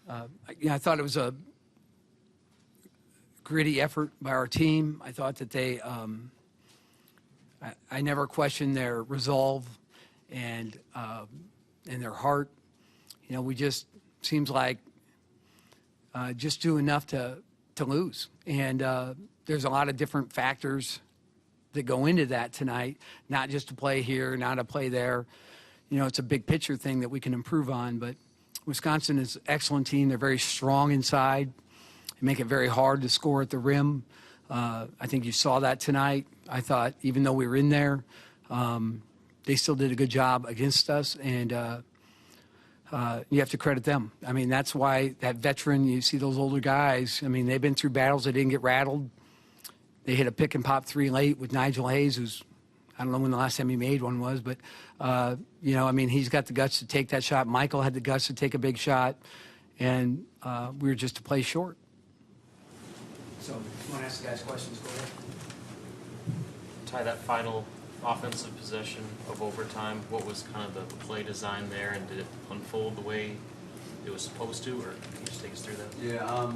I thought it was a gritty effort by our team. I thought that they, I never questioned their resolve and their heart. We just seems like just do enough to lose. And there's a lot of different factors that go into that tonight, not just to play here, not to play there. It's a big picture thing that we can improve on, but Wisconsin is an excellent team. They're very strong inside. They make it very hard to score at the rim. I think you saw that tonight. I thought even though we were in there, they still did a good job against us, and you have to credit them. I mean, that's why that veteran, you see those older guys, I mean, they've been through battles. They didn't get rattled. They hit a pick and pop three late with Nigel Hayes, who's, I don't know when the last time he made one was, but, I mean, he's got the guts to take that shot. Michael had the guts to take a big shot, and we were just a play short. So if you want to ask the guys questions, go ahead. Ty, that final offensive possession of overtime, what was kind of the play design there, and did it unfold the way it was supposed to, or can you just take us through that? Yeah,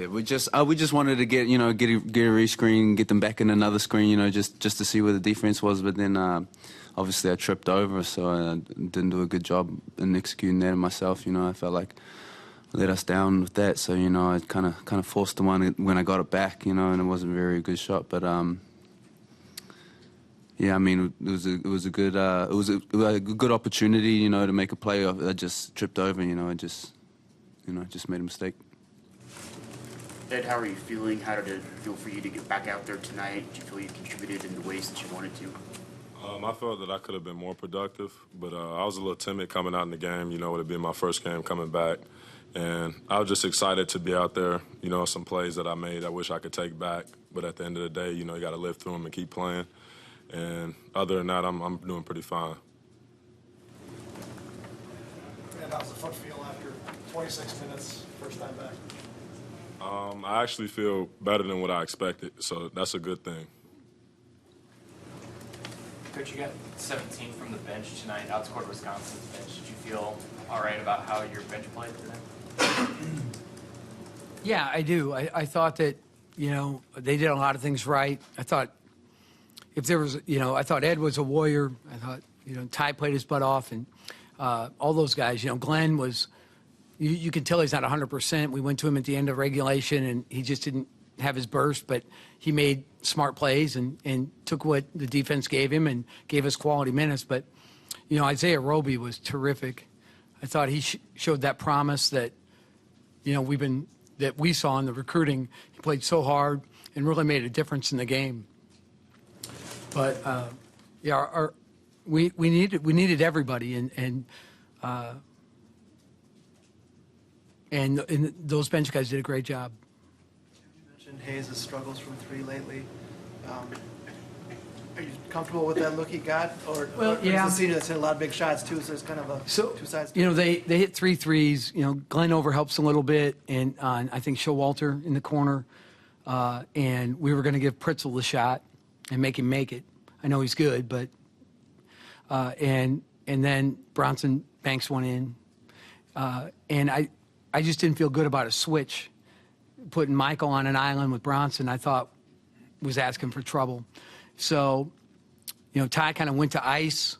we just wanted to get a rescreen, get them back in another screen, just to see where the defense was. But then obviously I tripped over, so I didn't do a good job in executing that myself. I felt like I let us down with that. So I kind of forced the one when I got it back, and it wasn't a very good shot. But yeah, I mean, it was a good opportunity, to make a play. I just tripped over, I just made a mistake. Ed, how are you feeling? How did it feel for you to get back out there tonight? Do you feel you contributed in the ways that you wanted to? I felt that I could have been more productive, but I was a little timid coming out in the game. It would have been my first game coming back. And I was just excited to be out there. Some plays that I made I wish I could take back. But at the end of the day, you got to live through them and keep playing. And other than that, I'm doing pretty fine. And how's the foot feel after 26 minutes, first time back? I actually feel better than what I expected, so that's a good thing. Coach, you got 17 from the bench tonight, outscored Wisconsin's bench. Did you feel all right about how your bench played today? Yeah, I do. I thought that, they did a lot of things right. I thought if there was, I thought Ed was a warrior. I thought, Ty played his butt off, and all those guys, Glenn was, you can tell he's not 100%. We went to him at the end of regulation, and he just didn't have his burst, but he made smart plays and took what the defense gave him and gave us quality minutes. But, Isaiah Roby was terrific. I thought he showed that promise that, that we saw in the recruiting. He played so hard and really made a difference in the game. But, we needed everybody, and those bench guys did a great job. You mentioned Hayes' struggles from three lately. Are you comfortable with that look he got? Or he's a senior that's hit a lot of big shots, too, so there's kind of two sides to it. They hit 3 threes. Glenn over helps a little bit, and I think Showalter in the corner. And we were going to give Pritzl the shot and make him make it. I know he's good, but and then Bronson banks one in. And I just didn't feel good about a switch. Putting Michael on an island with Bronson, I thought was asking for trouble. So, Ty kind of went to ice,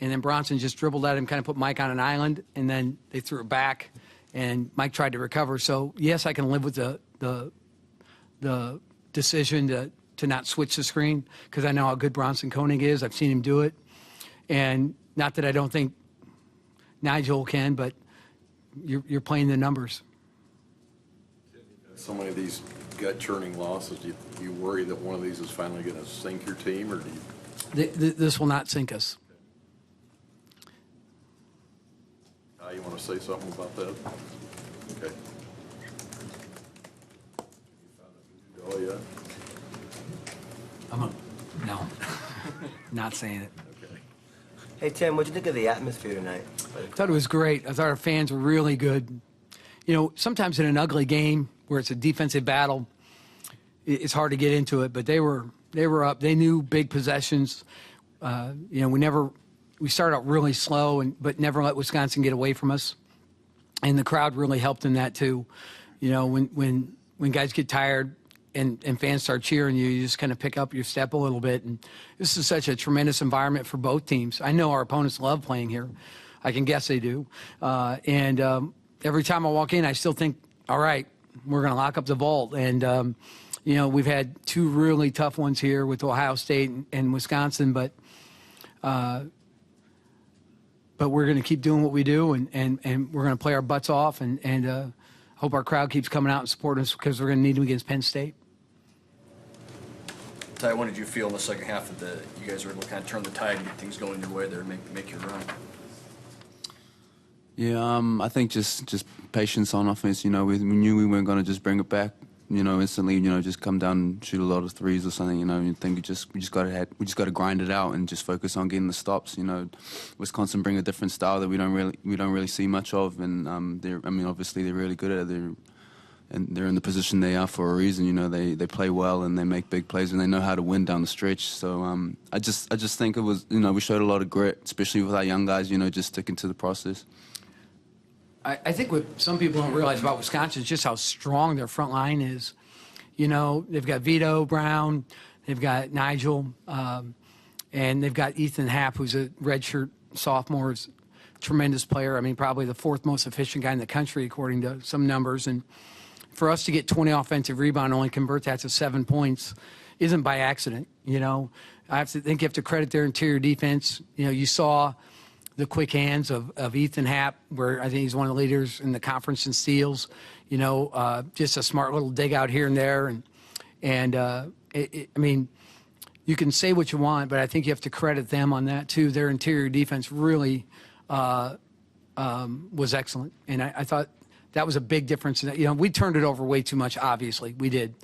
and then Bronson just dribbled at him, kind of put Mike on an island, and then they threw it back, and Mike tried to recover. So, yes, I can live with the decision to not switch the screen because I know how good Bronson Koenig is. I've seen him do it. And not that I don't think Nigel can, but you're playing the numbers. So many of these gut-churning losses, do you worry that one of these is finally going to sink your team, or do you? This will not sink us. You want to say something about that? Okay. Oh, yeah? No, not saying it. Okay. Hey, Tim, what did you think of the atmosphere tonight? I thought it was great. I thought our fans were really good. Sometimes in an ugly game where it's a defensive battle, it's hard to get into it, but they were up. They knew big possessions. We never we started out really slow, but never let Wisconsin get away from us. And the crowd really helped in that too. You know, when guys get tired and fans start cheering you just kind of pick up your step a little bit. And this is such a tremendous environment for both teams. I know our opponents love playing here. I can guess they do. Every time I walk in, I still think, all right, we're going to lock up the vault. And, you know, we've had two really tough ones here with Ohio State and Wisconsin, but we're going to keep doing what we do, and we're going to play our butts off, and hope our crowd keeps coming out and supporting us because we're going to need them against Penn State. Ty, what did you feel in the second half that you guys were able to kind of turn the tide and get things going your way there and make your run? Yeah, I think just patience on offense. You know, we knew we weren't going to just bring it back, you know, instantly. You know, just come down and shoot a lot of threes or something. You know, you think we just got to grind it out and just focus on getting the stops. You know, Wisconsin bring a different style that we don't really see much of, and obviously they're really good at it. And they're in the position they are for a reason. You know, they play well and they make big plays and they know how to win down the stretch. So I just think it was, you know, we showed a lot of grit, especially with our young guys. You know, just sticking to the process. I think what some people don't realize about Wisconsin is just how strong their front line is. You know, they've got Vito Brown, they've got Nigel, and they've got Ethan Happ, who's a redshirt sophomore, is a tremendous player. I mean, probably the fourth most efficient guy in the country, according to some numbers. And for us to get 20 offensive rebound and only convert that to 7 points isn't by accident. You know, I think you have to credit their interior defense. You know, you saw the quick hands of Ethan Happ, where I think he's one of the leaders in the conference in steals. You know, just a smart little dig out here and there. I mean, you can say what you want, but I think you have to credit them on that too. Their interior defense really was excellent. And I thought that was a big difference. You know, we turned it over way too much, obviously. We did.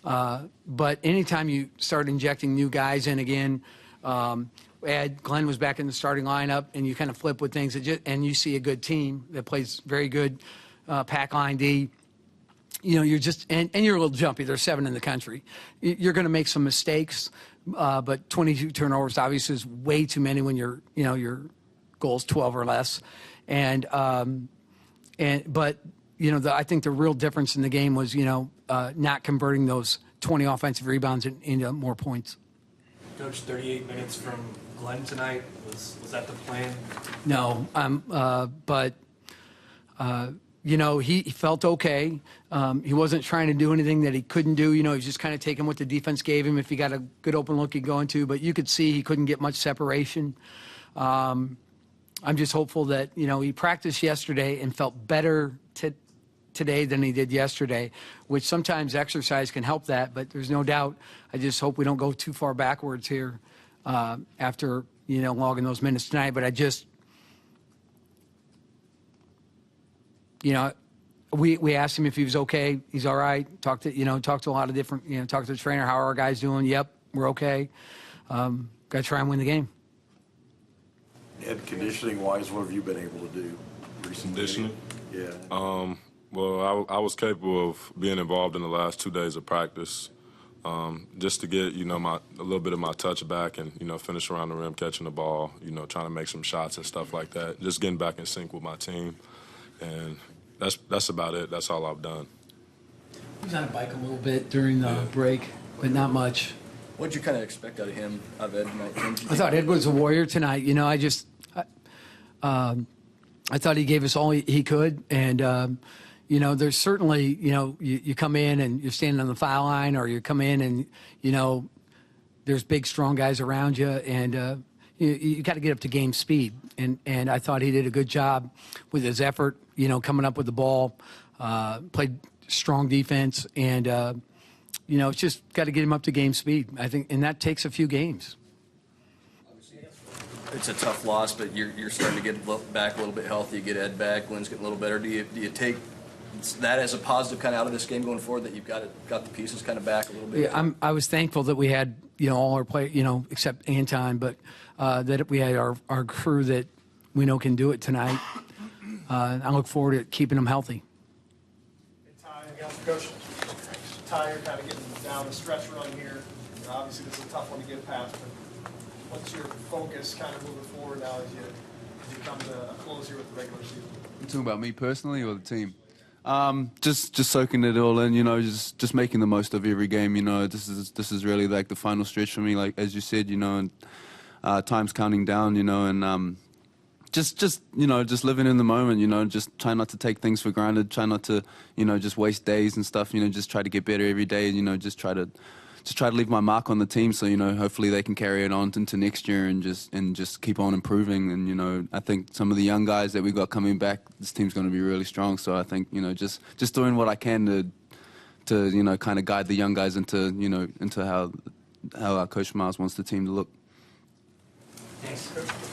But anytime you start injecting new guys in again, Glenn was back in the starting lineup, and you kind of flip with things, and you see a good team that plays very good pack line D. You know, you're just and you're a little jumpy. There's 7 in the country. You're going to make some mistakes, but 22 turnovers obviously is way too many when your goal's 12 or less. But you know, I think the real difference in the game was not converting those 20 offensive rebounds into more points. Coach, 38 minutes from Glenn tonight. Was that the plan? No, but you know, he felt okay. He wasn't trying to do anything that he couldn't do. You know, he was just kind of taking what the defense gave him. If he got a good open look, he'd go into. But you could see he couldn't get much separation. I'm just hopeful that, you know, he practiced yesterday and felt better today than he did yesterday, which sometimes exercise can help that, but there's no doubt. I just hope we don't go too far backwards here after, you know, logging those minutes tonight. But I just, you know, we asked him if he was okay. He's all right. Talked to a lot of different, you know, talked to the trainer. How are our guys doing? Yep, we're okay. Got to try and win the game. Ed, conditioning-wise, what have you been able to do recently? Conditioning? Yeah. Well, I was capable of being involved in the last 2 days of practice, just to get, you know, a little bit of my touch back and, you know, finish around the rim, catching the ball, you know, trying to make some shots and stuff like that. Just getting back in sync with my team, and that's about it. That's all I've done. He was on a bike a little bit during the break, but not much. What did you kind of expect out of him, out of Ed tonight? I thought Ed was a warrior tonight. You know, I thought he gave us all he could, and you know, there's certainly, you know, you come in and you're standing on the foul line, or you come in and, you know, there's big, strong guys around you, and you got to get up to game speed. And I thought he did a good job with his effort, you know, coming up with the ball, played strong defense, and, you know, it's just got to get him up to game speed, I think, and that takes a few games. It's a tough loss, but you're starting to get back a little bit healthy. You get Ed back, Glenn's getting a little better. Do you take that as a positive kind of out of this game going forward, that you've got the pieces kind of back a little bit? Yeah, I was thankful that we had, you know, all our play, you know, except Anton, but that we had our crew that we know can do it tonight. I look forward to keeping them healthy. Coach, Ty, you're kind of getting down the stretch run here. Obviously, this is a tough one to get past, but what's your focus kind of moving forward now as you come to a close here with the regular season? You talking about me personally or the team? Just soaking it all in, just making the most of every game. This is really like the final stretch for me, like as you said, and time's counting down, and just living in the moment, just try not to take things for granted, try not to, just waste days and stuff, just try to get better every day, just try to leave my mark on the team, so hopefully they can carry it on into next year and just keep on improving. And I think some of the young guys that we got coming back, this team's going to be really strong. So I think just doing what I can to kind of guide the young guys into how our coach Miles wants the team to look. Thanks.